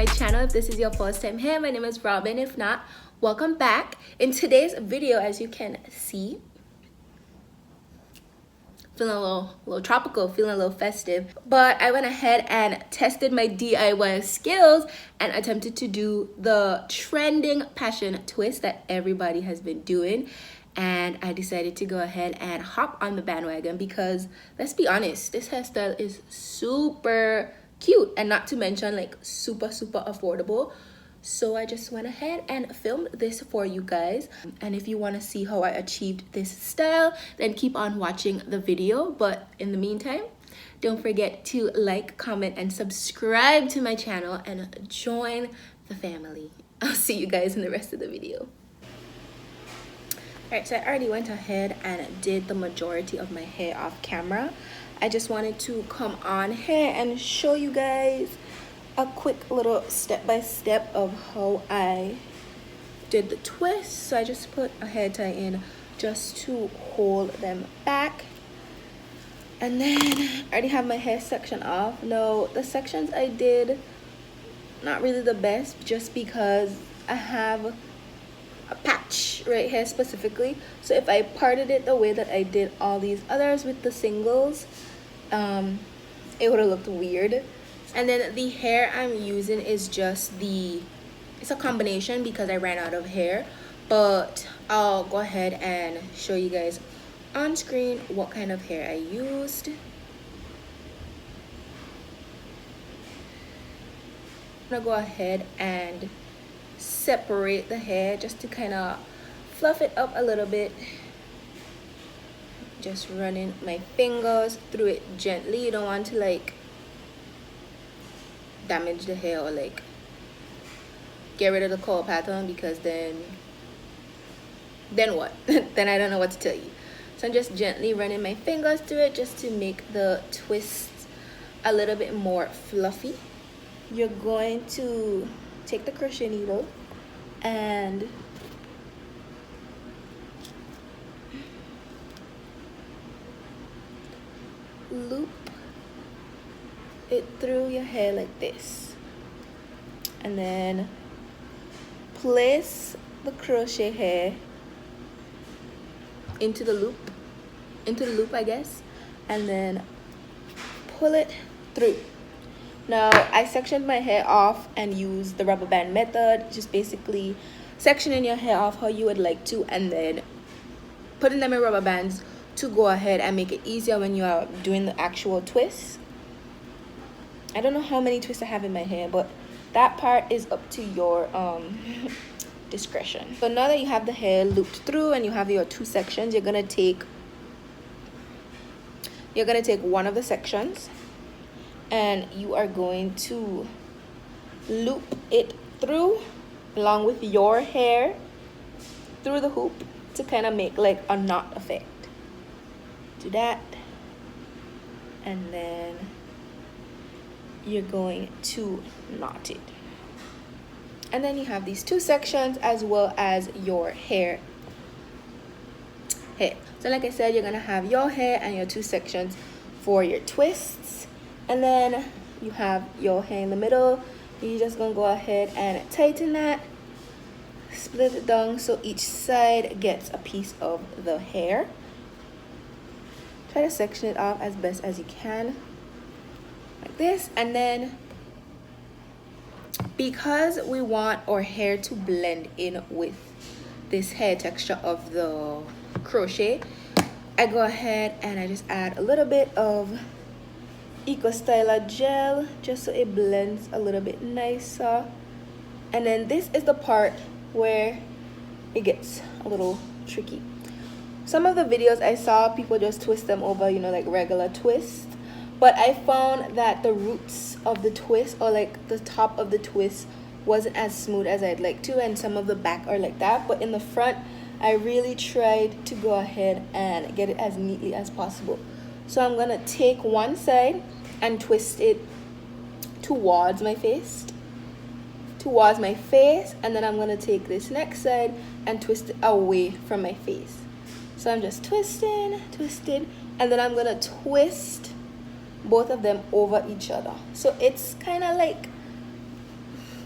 my channel. If this is your first time here, my name is Robin. If not, welcome back. In today's video, as you can see, feeling a little tropical, feeling a little festive, but I went ahead and tested my DIY skills and attempted to do the trending passion twist that everybody has been doing. And I decided to go ahead and hop on the bandwagon because, let's be honest, this hairstyle is super cute and not to mention like super affordable. So I just went ahead and filmed this for you guys. And if you want to see how I achieved this style, then keep on watching the video. But in the meantime, don't forget to like, comment, and subscribe to my channel and join the family. I'll see you guys in the rest of the video. Alright, so I already went ahead and did the majority of my hair off camera. I just wanted to come on here and show you guys a quick little step-by-step of how I did the twist. So I just put a hair tie in just to hold them back. And then I already have my hair section off. No, the sections I did, not really the best just because I have a patch right here specifically. So if I parted it the way that I did all these others with the singles, it would have looked weird. And then the hair I'm using is just it's a combination because I ran out of hair, but I'll go ahead and show you guys on screen what kind of hair I used. I'm gonna go ahead and separate the hair just to kind of fluff it up a little bit. Just running my fingers through it gently. You don't want to like damage the hair or like get rid of the curl pattern, because then what? Then I don't know what to tell you. So I'm just gently running my fingers through it just to make the twists a little bit more fluffy. You're going to take the crochet needle and loop it through your hair like this, and then place the crochet hair into the loop I guess, and then pull it through. Now I sectioned my hair off and used the rubber band method, just basically sectioning your hair off how you would like to and then putting them in rubber bands to go ahead and make it easier when you are doing the actual twist. I don't know how many twists I have in my hair, but that part is up to your discretion. So now that you have the hair looped through and you have your two sections, you're gonna take one of the sections and you are going to loop it through along with your hair through the hoop to kind of make like a knot effect. Do that, and then you're going to knot it, and then you have these two sections as well as your hair. So like I said, you're gonna have your hair and your two sections for your twists, and then you have your hair in the middle. You're just gonna go ahead and tighten that, split it down so each side gets a piece of the hair. Try to section it off as best as you can like this, and then because we want our hair to blend in with this hair texture of the crochet, I go ahead and I just add a little bit of Eco Styler gel just so it blends a little bit nicer. And then this is the part where it gets a little tricky. Some of the videos I saw, people just twist them over, you know, like regular twist. But I found that the roots of the twist, or like the top of the twist, wasn't as smooth as I'd like to, and some of the back are like that. But in the front, I really tried to go ahead and get it as neatly as possible. So I'm gonna take one side and twist it towards my face, and then I'm gonna take this next side and twist it away from my face. So I'm just twisting, and then I'm gonna twist both of them over each other. So it's kind of like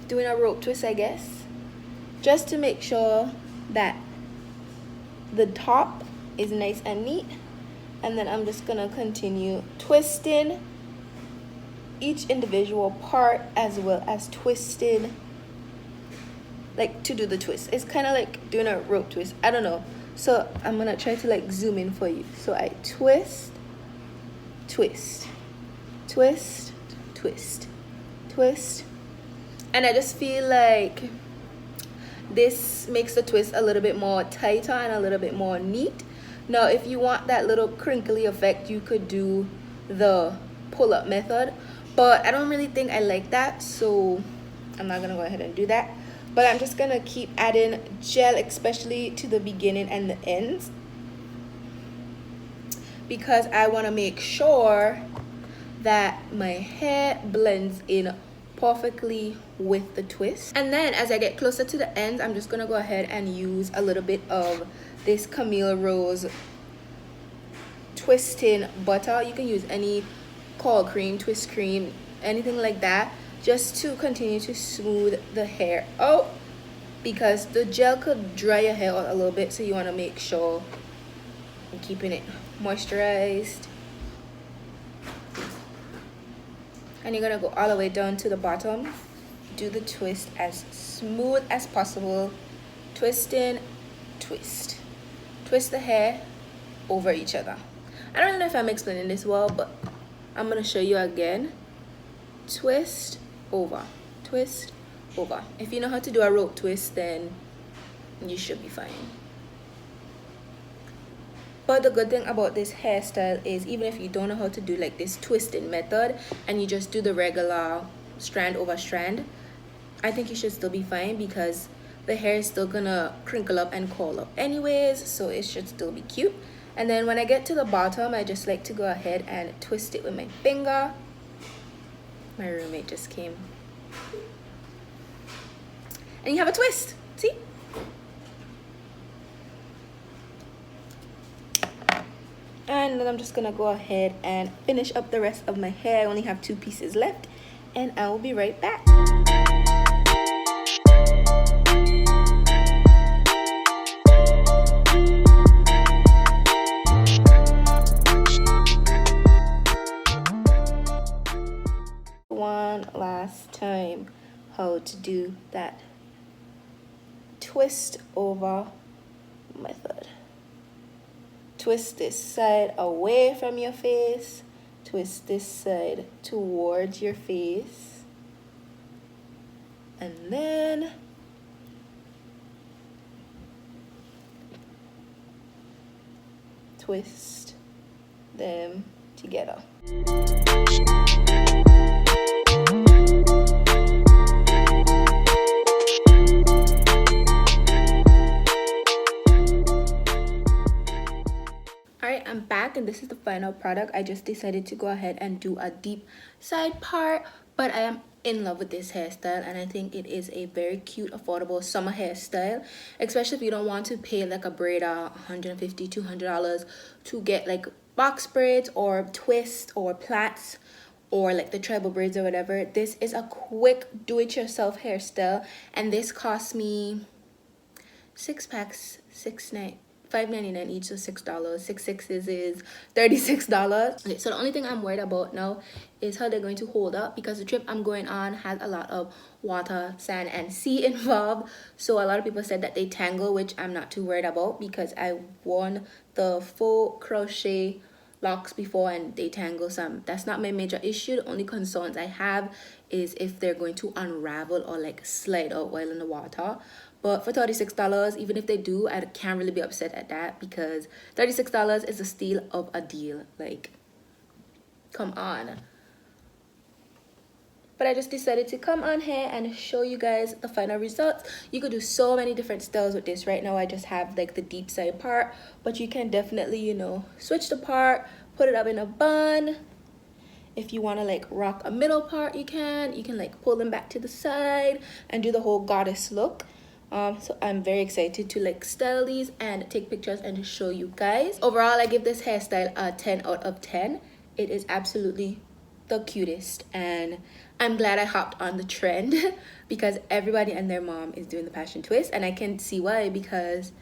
doing a rope twist, I guess, just to make sure that the top is nice and neat. And then I'm just gonna continue twisting each individual part, as well as twisting, like, to do the twist. It's kind of like doing a rope twist, I don't know. So I'm gonna try to like zoom in for you. So I twist, twist, twist, twist, twist, and I just feel like this makes the twist a little bit more tighter and a little bit more neat. Now if you want that little crinkly effect, you could do the pull-up method, but I don't really think I like that, so I'm not gonna go ahead and do that. But I'm just gonna keep adding gel, especially to the beginning and the ends, because I want to make sure that my hair blends in perfectly with the twist. And then as I get closer to the ends, I'm just gonna go ahead and use a little bit of this Camille Rose twisting butter. You can use any cold cream, twist cream, anything like that, just to continue to smooth the hair out, because the gel could dry your hair out a little bit, so you want to make sure you're keeping it moisturized. And you're gonna go all the way down to the bottom. Do the twist as smooth as possible. Twisting, twist. Twist the hair over each other. I don't know if I'm explaining this well, but I'm gonna show you again. Twist over, twist over. If you know how to do a rope twist, then you should be fine. But the good thing about this hairstyle is, even if you don't know how to do like this twisting method and you just do the regular strand over strand, I think you should still be fine, because the hair is still gonna crinkle up and curl up anyways, so it should still be cute. And then when I get to the bottom, I just like to go ahead and twist it with my finger. My roommate just came. And you have a twist, see? And then I'm just gonna go ahead and finish up the rest of my hair. I only have 2 pieces left, and I will be right back. One last time, how to do that twist over method. Twist this side away from your face, twist this side towards your face, and then twist them together. Alright, I'm back, and this is the final product. I just decided to go ahead and do a deep side part, but I am in love with this hairstyle, and I think it is a very cute, affordable summer hairstyle, especially if you don't want to pay like a braider $150, $200 to get like box braids or twists or plaits or like the tribal braids or whatever. This is a quick do-it-yourself hairstyle, and this cost me 6 packs, $5.99 each, so $6. 6 sixes is $36. Okay, so the only thing I'm worried about now is how they're going to hold up, because the trip I'm going on has a lot of water, sand, and sea involved. So a lot of people said that they tangle, which I'm not too worried about, because I won the faux crochet locks before and they tangle some. That's not my major issue. The only concerns I have is if they're going to unravel or like slide out while in the water. But for $36, even if they do, I can't really be upset at that, because $36 is a steal of a deal. Like, come on. But I just decided to come on here and show you guys the final results. You could do so many different styles with this. Right now I just have like the deep side part, but you can definitely, you know, switch the part, put it up in a bun. If you want to like rock a middle part, you can like pull them back to the side and do the whole goddess look. So I'm very excited to like style these and take pictures and show you guys. Overall, I give this hairstyle a 10 out of 10. It is absolutely the cutest, and I'm glad I hopped on the trend because everybody and their mom is doing the passion twist, and I can see why, because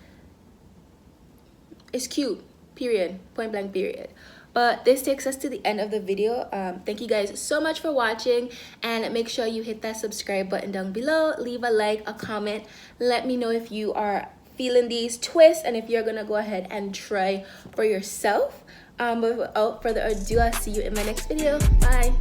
it's cute, period, point blank period. But this takes us to the end of the video. Thank you guys so much for watching, and make sure you hit that subscribe button down below, leave a like, a comment, let me know if you are feeling these twists and if you're gonna go ahead and try for yourself. But without further ado, I'll see you in my next video. Bye.